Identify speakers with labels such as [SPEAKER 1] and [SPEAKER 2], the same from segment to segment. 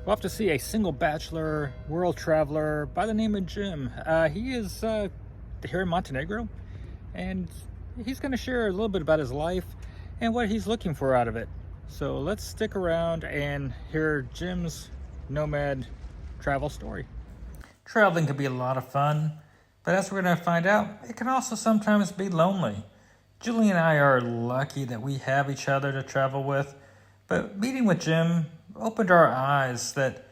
[SPEAKER 1] We'll have to see a single bachelor, world traveler by the name of Jim. He is here in Montenegro, and he's going to share a little bit about his life and what he's looking for out of it. So let's stick around and hear Jim's Nomad travel story. Traveling can be a lot of fun, but as we're going to find out, it can also sometimes be lonely. Julie and I are lucky that we have each other to travel with, but meeting with Jim opened our eyes that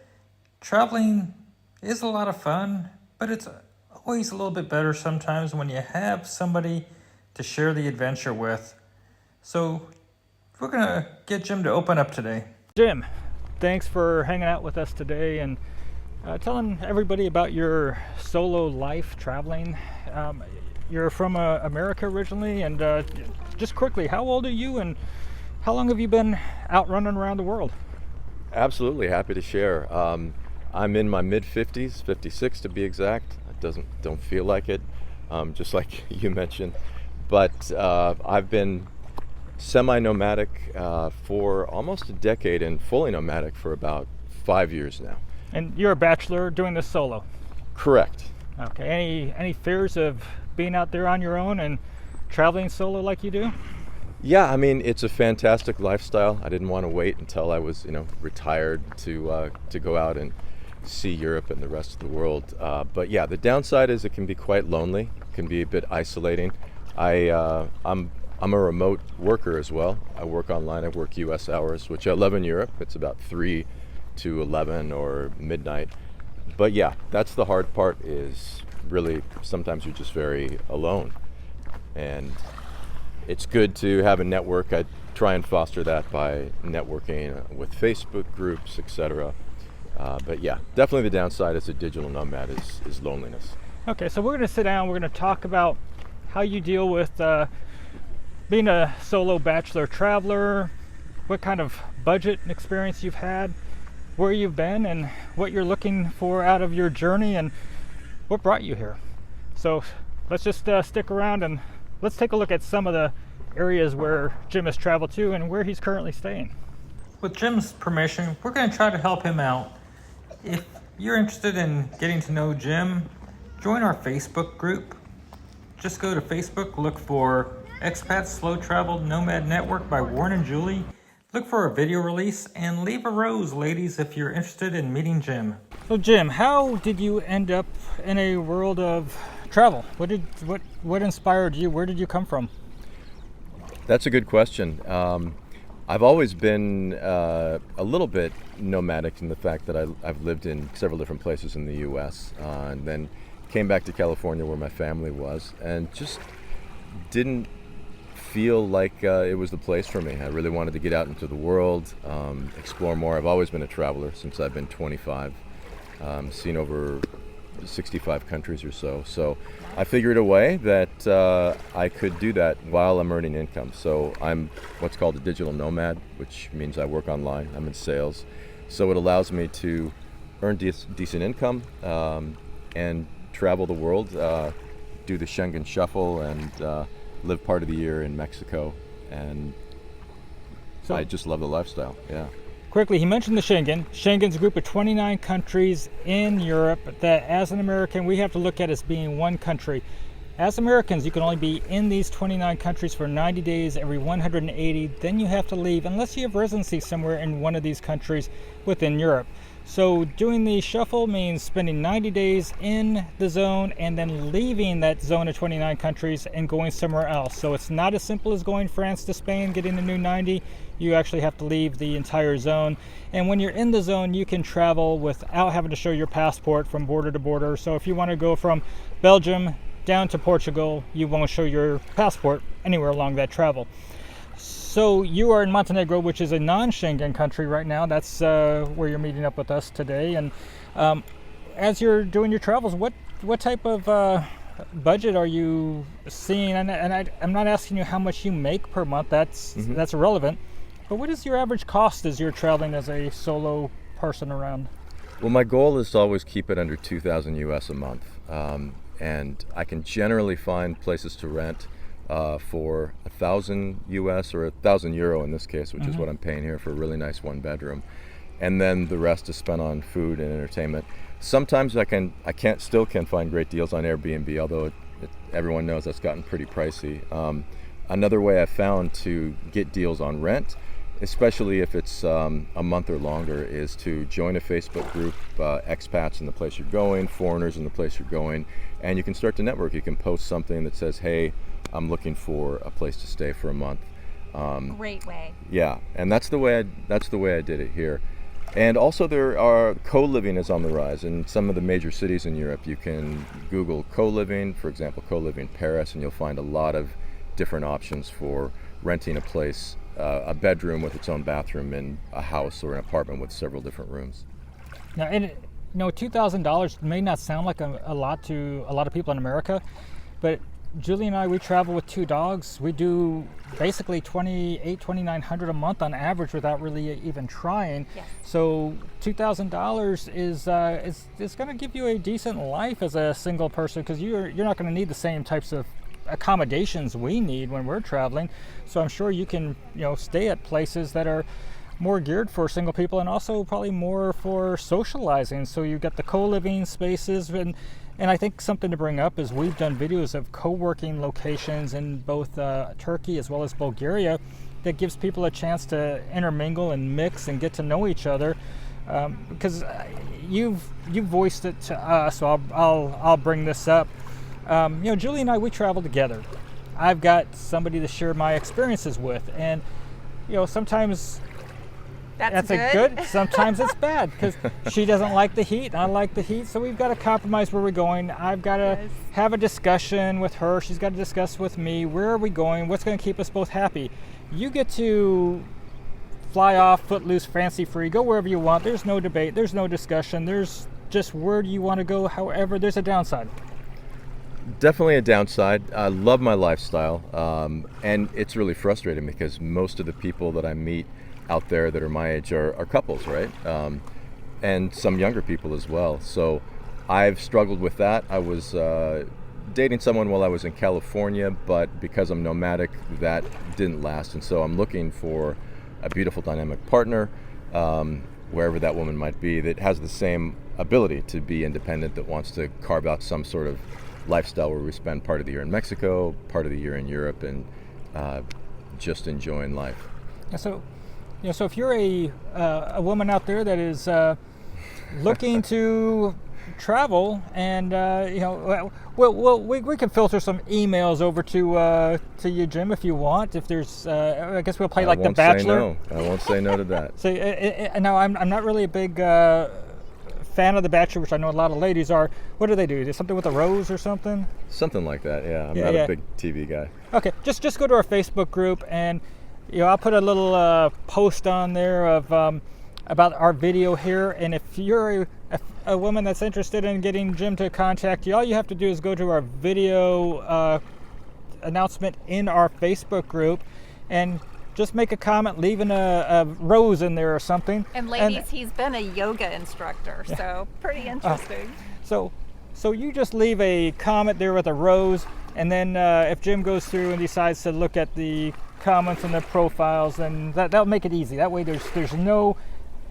[SPEAKER 1] traveling is a lot of fun, but it's always a little bit better sometimes when you have somebody to share the adventure with. So we're going to get Jim to open up today. Jim, thanks for hanging out with us today and telling everybody about your solo life traveling. You're from America originally, and just quickly, how old are you and how long have you been out running around the world?
[SPEAKER 2] Absolutely happy to share. I'm in my mid-50s, 56 to be exact. It don't feel like it, just like you mentioned. But I've been semi-nomadic for almost a decade and fully nomadic for about 5 years now.
[SPEAKER 1] And you're a bachelor doing this solo?
[SPEAKER 2] Correct.
[SPEAKER 1] Okay. Any fears of being out there on your own and traveling solo like you do?
[SPEAKER 2] Yeah, I mean, it's a fantastic lifestyle. I didn't want to wait until I was, retired to go out and see Europe and the rest of the world. But yeah, the downside is it can be quite lonely. It can be a bit isolating. I'm a remote worker as well. I work online. I work U.S. hours, which I love in Europe. It's about 3 to 11 or midnight. But yeah, that's the hard part. Is really sometimes you're just very alone, and it's good to have a network. I try and foster that by networking with Facebook groups, etc. But yeah, definitely the downside as a digital nomad is loneliness.
[SPEAKER 1] Okay, so we're going to sit down. We're going to talk about how you deal with being a solo bachelor traveler, what kind of budget and experience you've had, where you've been, and what you're looking for out of your journey, and what brought you here. So let's just stick around and let's take a look at some of the areas where Jim has traveled to and where he's currently staying. With Jim's permission, we're going to try to help him out. If you're interested in getting to know Jim, join our Facebook group. Just go to Facebook, look for Expat Slow Travel Nomad Network by Warren and Julie. Look for a video release and leave a rose, ladies, if you're interested in meeting Jim. So Jim, how did you end up in a world of travel? What inspired you? Where did you come from?
[SPEAKER 2] That's a good question. I've always been a little bit nomadic in the fact that I've lived in several different places in the U.S. And then came back to California where my family was, and just didn't feel like it was the place for me. I really wanted to get out into the world, explore more. I've always been a traveler since I've been 25, seen over 65 countries or so. So I figured a way that I could do that while I'm earning income. So I'm what's called a digital nomad, which means I work online. I'm in sales. So it allows me to earn decent income and travel the world, do the Schengen shuffle, and live part of the year in Mexico. And so I just love the lifestyle. Yeah.
[SPEAKER 1] Quickly, he mentioned the Schengen. Schengen's a group of 29 countries in Europe that as an American we have to look at as being one country. As Americans, you can only be in these 29 countries for 90 days every 180. Then you have to leave unless you have residency somewhere in one of these countries within Europe. So doing the shuffle means spending 90 days in the zone and then leaving that zone of 29 countries and going somewhere else. So it's not as simple as going France to Spain, getting a new 90. You actually have to leave the entire zone. And when you're in the zone, you can travel without having to show your passport from border to border. So if you want to go from Belgium down to Portugal, you won't show your passport anywhere along that travel. So you are in Montenegro, which is a non-Schengen country right now. That's where you're meeting up with us today. And as you're doing your travels, what type of budget are you seeing? And I'm not asking you how much you make per month. That's irrelevant. But what is your average cost as you're traveling as a solo person around?
[SPEAKER 2] Well, my goal is to always keep it under 2,000 US a month. And I can generally find places to rent for 1,000 US or 1,000 euro in this case, which is what I'm paying here for a really nice one bedroom. and then the rest is spent on food and entertainment. Sometimes I still can find great deals on Airbnb, although everyone knows that's gotten pretty pricey. Another way I've found to get deals on rent, especially if it's a month or longer, is to join a Facebook group, expats in the place you're going, foreigners in the place you're going, and you can start to network. You can post something that says, hey, I'm looking for a place to stay for a month.
[SPEAKER 3] Great way.
[SPEAKER 2] Yeah, and that's the way I did it here. And also there are co-living is on the rise in some of the major cities in Europe. You can Google co-living, for example, co-living Paris, and you'll find a lot of different options for renting a place, a bedroom with its own bathroom in a house or an apartment with several different rooms.
[SPEAKER 1] Now, and $2,000 may not sound like a lot to a lot of people in America, but Julie and I, we travel with 2 dogs. We do basically $2,900 a month on average without really even trying.
[SPEAKER 3] Yes.
[SPEAKER 1] So $2,000 is going to give you a decent life as a single person, because you're not going to need the same types of accommodations we need when we're traveling. So I'm sure you can stay at places that are more geared for single people, and also probably more for socializing. So you've got the co-living spaces, and I think something to bring up is we've done videos of co-working locations in both Turkey as well as Bulgaria that gives people a chance to intermingle and mix and get to know each other. Because you've voiced it to us, so I'll bring this up. Julie and I, we travel together. I've got somebody to share my experiences with, and sometimes that's good. Sometimes it's bad because she doesn't like the heat, and I like the heat. So we've got to compromise where we're going. I've got to have a discussion with her. She's got to discuss with me. Where are we going? What's going to keep us both happy? You get to fly off, footloose, fancy free, go wherever you want. There's no debate. There's no discussion. There's just where do you want to go. However, there's a downside.
[SPEAKER 2] Definitely a downside. I love my lifestyle, and it's really frustrating because most of the people that I meet out there that are my age are couples, right? And some younger people as well. So I've struggled with that. I was dating someone while I was in California, but because I'm nomadic, that didn't last. And so I'm looking for a beautiful dynamic partner, wherever that woman might be, that has the same ability to be independent, that wants to carve out some sort of lifestyle where we spend part of the year in Mexico, part of the year in Europe, and just enjoying life.
[SPEAKER 1] So if you're a woman out there that is looking to travel, and we can filter some emails over to you, Jim, if you want. If there's, I guess we'll play like The Bachelor.
[SPEAKER 2] I won't say no to that.
[SPEAKER 1] So now I'm not really a big fan of The Bachelor, which I know a lot of ladies are. What do? There's something with a rose or something?
[SPEAKER 2] Something like that, yeah. I'm not a big TV guy.
[SPEAKER 1] Okay, just go to our Facebook group, and I'll put a little post on there of about our video here. And if you're a woman that's interested in getting Jim to contact you, all you have to do is go to our video announcement in our Facebook group and just make a comment, leaving a rose in there or something.
[SPEAKER 3] And ladies, he's been a yoga instructor, so pretty interesting.
[SPEAKER 1] So you just leave a comment there with a rose, and then if Jim goes through and decides to look at the comments and the profiles, then that'll make it easy. That way there's no,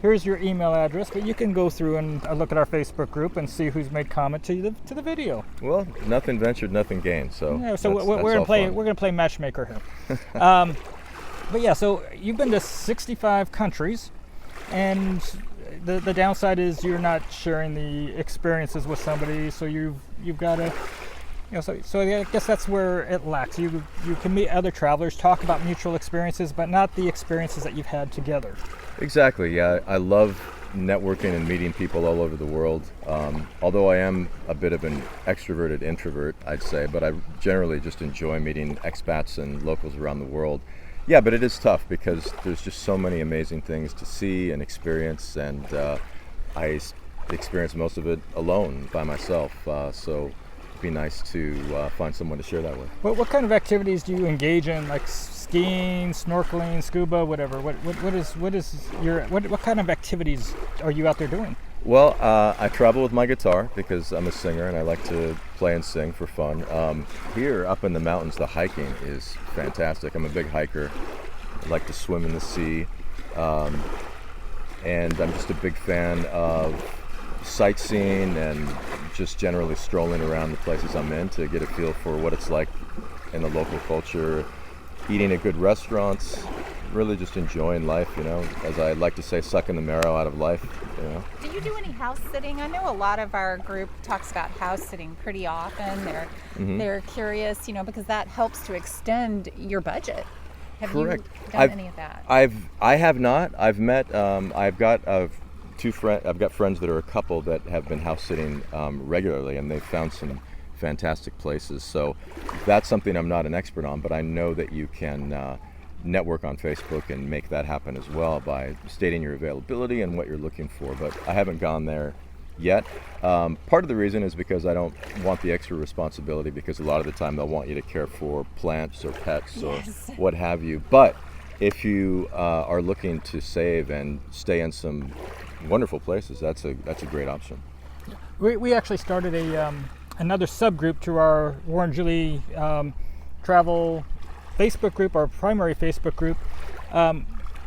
[SPEAKER 1] here's your email address, but you can go through and look at our Facebook group and see who's made comment to the video.
[SPEAKER 2] Well, nothing ventured, nothing gained. So
[SPEAKER 1] we're gonna play matchmaker here. But yeah, so you've been to 65 countries, and the downside is you're not sharing the experiences with somebody, so you've got to, so I guess that's where it lacks. You can meet other travelers, talk about mutual experiences, but not the experiences that you've had together.
[SPEAKER 2] Exactly, yeah. I love networking and meeting people all over the world. Although I am a bit of an extroverted introvert, I'd say, but I generally just enjoy meeting expats and locals around the world. Yeah, but it is tough because there's just so many amazing things to see and experience, and I experience most of it alone by myself. So it'd be nice to find someone to share that with.
[SPEAKER 1] What kind of activities do you engage in, like skiing, snorkeling, scuba, whatever? What kind of activities are you out there doing?
[SPEAKER 2] Well, I travel with my guitar because I'm a singer and I like to play and sing for fun. Here up in the mountains, the hiking is fantastic. I'm a big hiker. I like to swim in the sea. and I'm just a big fan of sightseeing and just generally strolling around the places I'm in to get a feel for what it's like in the local culture, eating at good restaurants, really just enjoying life, as I like to say, sucking the marrow out of life.
[SPEAKER 3] Do you do any house sitting? I know a lot of our group talks about house sitting pretty often. They're curious, because that helps to extend your budget. Have
[SPEAKER 2] Correct.
[SPEAKER 3] you done any of that?
[SPEAKER 2] I have not. I've met. I've got I've got friends that are a couple that have been house sitting regularly, and they've found some fantastic places. So that's something I'm not an expert on, but I know that you can network on Facebook and make that happen as well by stating your availability and what you're looking for. But I haven't gone there yet. Part of the reason is because I don't want the extra responsibility, because a lot of the time they'll want you to care for plants or pets or what have you. But if you are looking to save and stay in some wonderful places, that's a great option.
[SPEAKER 1] We actually started another subgroup to our Warren Julie travel Facebook group, our primary Facebook group,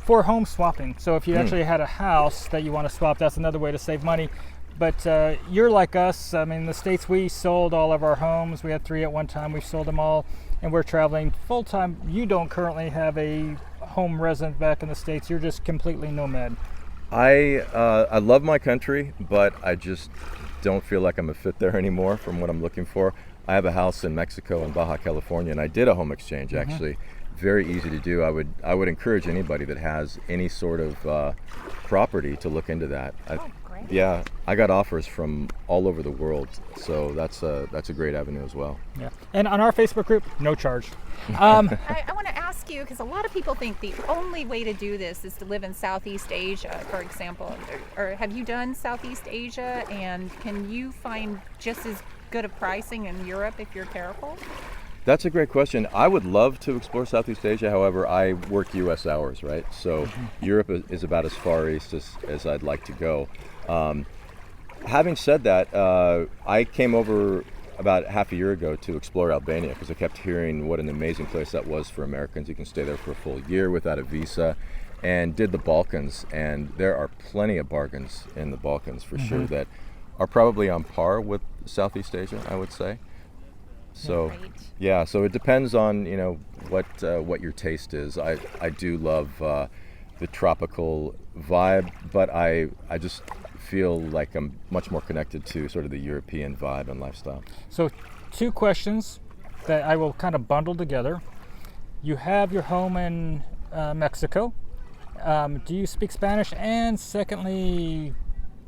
[SPEAKER 1] for home swapping. So if you actually had a house that you want to swap, that's another way to save money. But you're like us. I mean, in the States, we sold all of our homes. We had 3 at one time. We sold them all, and we're traveling full time. You don't currently have a home resident back in the States. You're just completely nomad.
[SPEAKER 2] I love my country, but I just don't feel like I'm a fit there anymore from what I'm looking for. I have a house in Mexico and Baja California, and I did a home exchange actually. Very easy to do. I would encourage anybody that has any sort of property to look into that.
[SPEAKER 3] Great.
[SPEAKER 2] Yeah, I got offers from all over the world, so that's a great avenue as well.
[SPEAKER 1] Yeah, and on our Facebook group, no charge.
[SPEAKER 3] I want to ask you, because a lot of people think the only way to do this is to live in Southeast Asia, for example. Or have you done Southeast Asia, and can you find just as good a pricing in Europe if you're careful?
[SPEAKER 2] That's a great question. I would love to explore Southeast Asia. However, I work U.S. hours, right? So Europe is about as far east as I'd like to go. Having said that, I came over about half a year ago to explore Albania because I kept hearing what an amazing place that was for Americans. You can stay there for a full year without a visa, and did the Balkans. And there are plenty of bargains in the Balkans for sure that are probably on par with Southeast Asia, I would say. So yeah, so it depends on what your taste is. I do love the tropical vibe, but I just feel like I'm much more connected to sort of the European vibe and lifestyle.
[SPEAKER 1] So 2 questions that I will kind of bundle together. You have your home in Mexico. Do you speak Spanish? And secondly,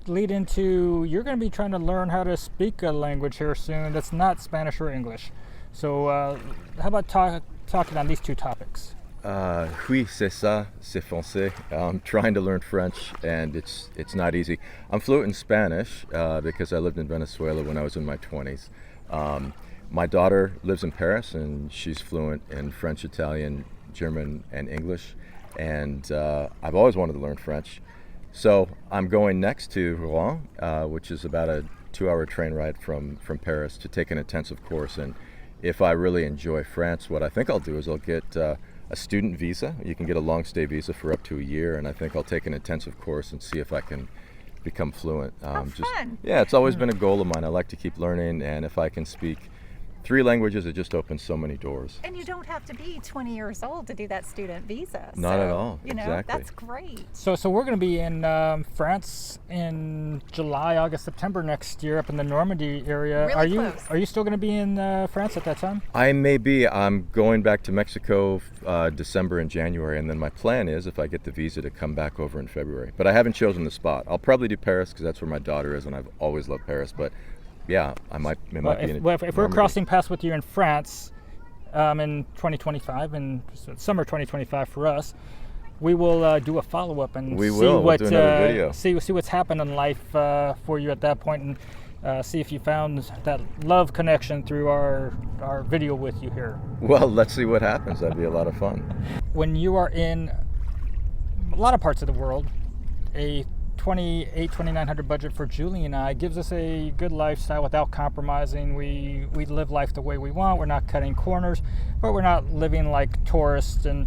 [SPEAKER 1] lead into, you're going to be trying to learn how to speak a language here soon that's not Spanish or English. So how about talking on these 2 topics?
[SPEAKER 2] Oui, c'est ça, c'est français. I'm trying to learn French, and it's not easy. I'm fluent in Spanish because I lived in Venezuela when I was in my 20s. My daughter lives in Paris, and she's fluent in French, Italian, German, and English. And I've always wanted to learn French. So I'm going next to Rouen, which is about a 2-hour train ride from Paris, to take an intensive course. And if I really enjoy France, what I think I'll do is I'll get a student visa. You can get a long stay visa for up to a year, and I think I'll take an intensive course and see if I can become fluent.
[SPEAKER 3] Fun.
[SPEAKER 2] Yeah, it's always been a goal of mine. I like to keep learning, and if I can speak 3 languages, it just opens so many doors.
[SPEAKER 3] And you don't have to be 20 years old to do that student visa.
[SPEAKER 2] Not at all. Exactly.
[SPEAKER 3] That's great.
[SPEAKER 1] So we're going to be in France in July, August, September next year up in the Normandy area.
[SPEAKER 3] Really close.
[SPEAKER 1] Are you still going to be in France at that time?
[SPEAKER 2] I may be. I'm going back to Mexico December and January, and then my plan is, if I get the visa, to come back over in February. But I haven't chosen the spot. I'll probably do Paris because that's where my daughter is, and I've always loved Paris. But yeah, it might be in
[SPEAKER 1] if we're crossing paths with you in France in 2025, in summer 2025 for us, we will do a follow-up and
[SPEAKER 2] we'll do another video.
[SPEAKER 1] see what's happened in life for you at that point, and see if you found that love connection through our video with you here.
[SPEAKER 2] Well, let's see what happens. That'd be a lot of fun.
[SPEAKER 1] When you are in a lot of parts of the world, a $2,900 budget for Julie and I gives us a good lifestyle without compromising. We live life the way we want. We're not cutting corners, but we're not living like tourists and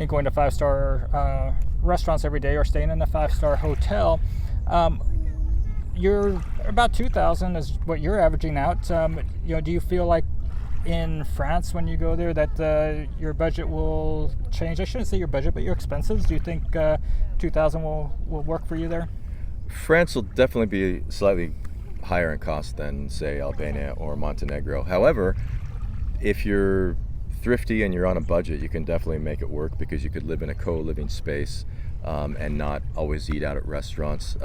[SPEAKER 1] going to 5-star restaurants every day or staying in a 5-star hotel, you're about 2,000 is what you're averaging out. Do you feel like in France when you go there that your budget will change? I shouldn't say your budget, but your expenses. Do you think 2,000 will work for you there?
[SPEAKER 2] France will definitely be slightly higher in cost than, say, Albania or Montenegro. However, if you're thrifty and you're on a budget, you can definitely make it work because you could live in a co-living space and not always eat out at restaurants.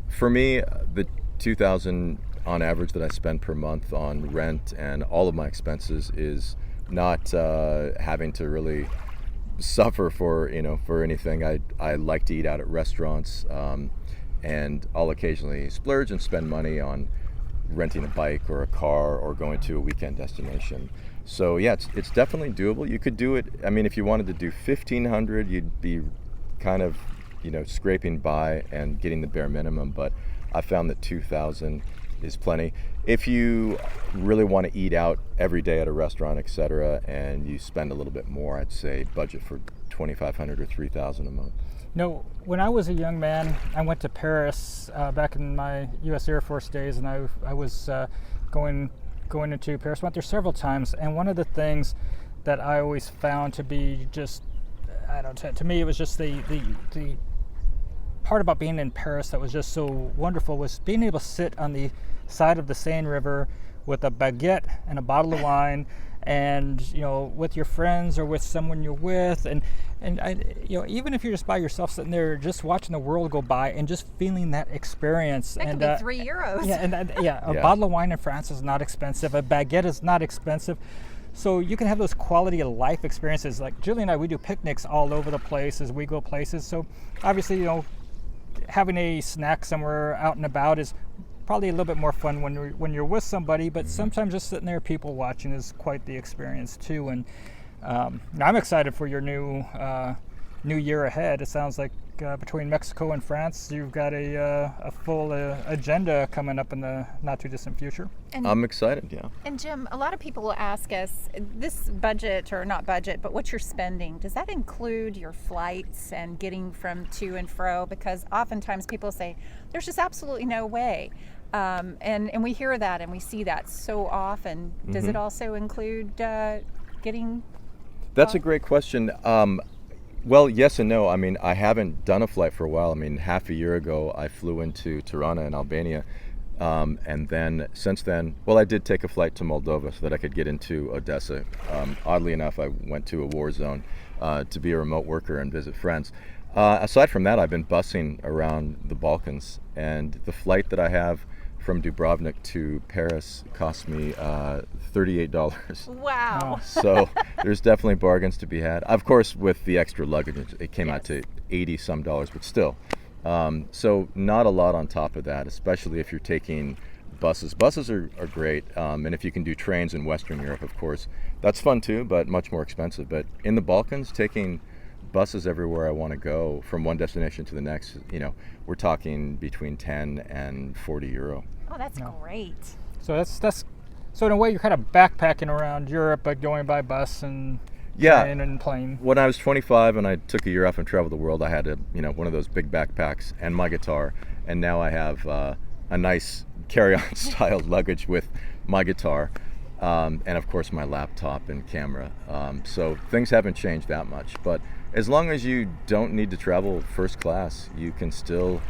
[SPEAKER 2] For me, the 2,000 on average that I spend per month on rent and all of my expenses is not having to really suffer for anything. I like to eat out at restaurants, and I'll occasionally splurge and spend money on renting a bike or a car or going to a weekend destination. So yeah, it's definitely doable. You could do it. I mean, if you wanted to do 1,500, you'd be kind of scraping by and getting the bare minimum. But I found that 2,000 is plenty. If you really want to eat out every day at a restaurant, etc., and you spend a little bit more, I'd say budget for 2,500 or 3,000 a month.
[SPEAKER 1] When I was a young man, I went to Paris back in my U.S. Air Force days, and I was going into Paris. Went there several times, and one of the things that I always found to be just, to me it was just the part about being in Paris that was just so wonderful was being able to sit on the side of the Seine River with a baguette and a bottle of wine, and with your friends or with someone you're with, and even if you're just by yourself sitting there, just watching the world go by and just feeling that experience.
[SPEAKER 3] That
[SPEAKER 1] and
[SPEAKER 3] could be €3.
[SPEAKER 1] Yeah, and a bottle of wine in France is not expensive. A baguette is not expensive. So you can have those quality of life experiences. Like Julie and I, we do picnics all over the place as we go places. So obviously, having a snack somewhere out and about is probably a little bit more fun when you're with somebody, but sometimes just sitting there, people watching, is quite the experience too. And I'm excited for your new year ahead. It sounds like between Mexico and France, you've got a full agenda coming up in the not too distant future.
[SPEAKER 3] And
[SPEAKER 2] I'm excited, yeah.
[SPEAKER 3] And Jim, a lot of people will ask us, this budget, or not budget, but what you're spending, does that include your flights and getting from to and fro? Because oftentimes people say, there's just absolutely no way. And we hear that and we see that so often. Does it also include getting?
[SPEAKER 2] That's a great question. Well, yes and no. I mean, I haven't done a flight for a while. I mean, half a year ago, I flew into Tirana in Albania. And then since then, well, I did take a flight to Moldova so that I could get into Odessa. Oddly enough, I went to a war zone to be a remote worker and visit friends. Aside from that, I've been busing around the Balkans, and the flight that I have from Dubrovnik to Paris cost me $38.
[SPEAKER 3] Wow.
[SPEAKER 2] So there's definitely bargains to be had. Of course, with the extra luggage, it came out to $80 some, but still. So not a lot on top of that, especially if you're taking buses. Buses are great, and if you can do trains in Western Europe, of course, that's fun too, but much more expensive. But in the Balkans, taking buses everywhere I want to go from one destination to the next, we're talking between 10 and 40 euro.
[SPEAKER 3] Oh, that's great.
[SPEAKER 1] So that's so in a way you're kind of backpacking around Europe, but going by bus and train and plane.
[SPEAKER 2] When I was 25 and I took a year off and traveled the world, I had one of those big backpacks and my guitar, and now I have a nice carry-on style luggage with my guitar, and of course my laptop and camera. So things haven't changed that much, but as long as you don't need to travel first class, you can still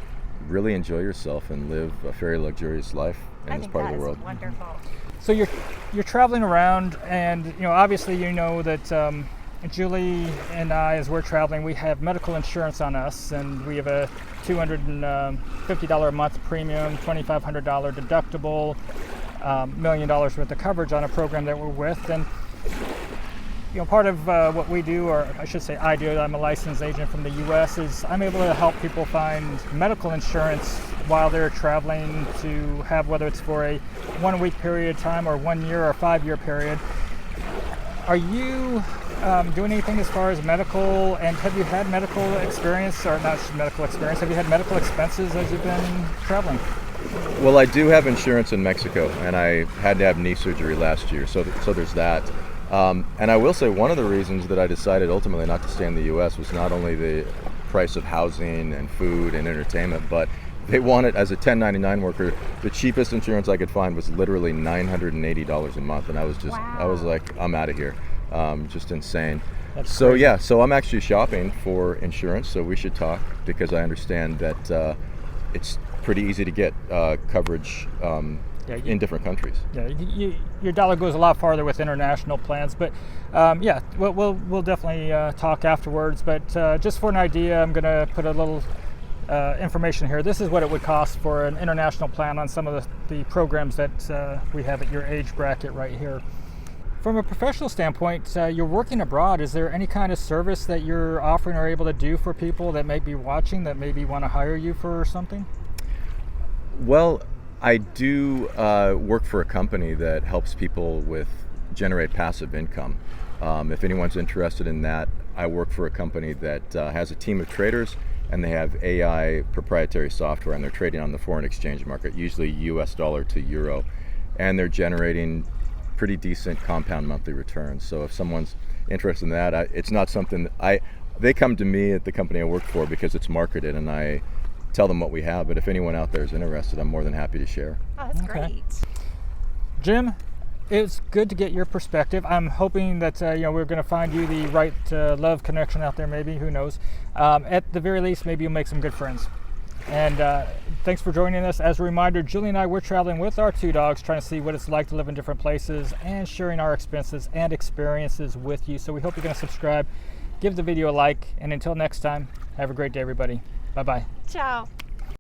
[SPEAKER 2] really enjoy yourself and live a very luxurious life in this part of the world.
[SPEAKER 3] I think that is wonderful.
[SPEAKER 1] So you're traveling around, and obviously that Julie and I, as we're traveling, we have medical insurance on us, and we have a $250 a month premium, $2,500 deductible, $1 million worth of coverage on a program that we're with. And part of what we do, or I should say I do, I'm a licensed agent from the U.S., is I'm able to help people find medical insurance while they're traveling to have, whether it's for a 1 week period of time or 1 year or 5 year period. Are you doing anything as far as medical, and have you had medical experience, or not medical experience, have you had medical expenses as you've been traveling?
[SPEAKER 2] Well, I do have insurance in Mexico, and I had to have knee surgery last year, so there's that. And I will say one of the reasons that I decided ultimately not to stay in the U.S. was not only the price of housing and food and entertainment, but they wanted, as a 1099 worker, the cheapest insurance I could find was literally $980 a month, and I was just, I was like, I'm out of here. Just insane.
[SPEAKER 1] That's
[SPEAKER 2] so
[SPEAKER 1] crazy.
[SPEAKER 2] yeah, so I'm actually shopping for insurance, so we should talk, because I understand that it's pretty easy to get coverage in different countries.
[SPEAKER 1] Yeah, your dollar goes a lot farther with international plans, but yeah, we'll definitely talk afterwards. But just for an idea, I'm going to put a little information here. This is what it would cost for an international plan on some of the programs that we have at your age bracket right here. From a professional standpoint, you're working abroad. Is there any kind of service that you're offering or able to do for people that may be watching, that maybe want to hire you for something?
[SPEAKER 2] Well, I do work for a company that helps people generate passive income. If anyone's interested in that, I work for a company that has a team of traders, and they have AI proprietary software, and they're trading on the foreign exchange market, usually US dollar to euro, and they're generating pretty decent compound monthly returns. So if someone's interested in that, it's not something they come to me at the company I work for because it's marketed, and I tell them what we have. But if anyone out there is interested, I'm more than happy to share.
[SPEAKER 3] Oh, that's great.
[SPEAKER 1] Jim, it's good to get your perspective. I'm hoping that we're going to find you the right love connection out there. Maybe, who knows? At the very least, maybe you'll make some good friends. And thanks for joining us. As a reminder, Julie and I, we're traveling with our 2 dogs, trying to see what it's like to live in different places and sharing our expenses and experiences with you. So we hope you're going to subscribe, give the video a like, and until next time, have a great day, everybody. Bye-bye.
[SPEAKER 3] Ciao.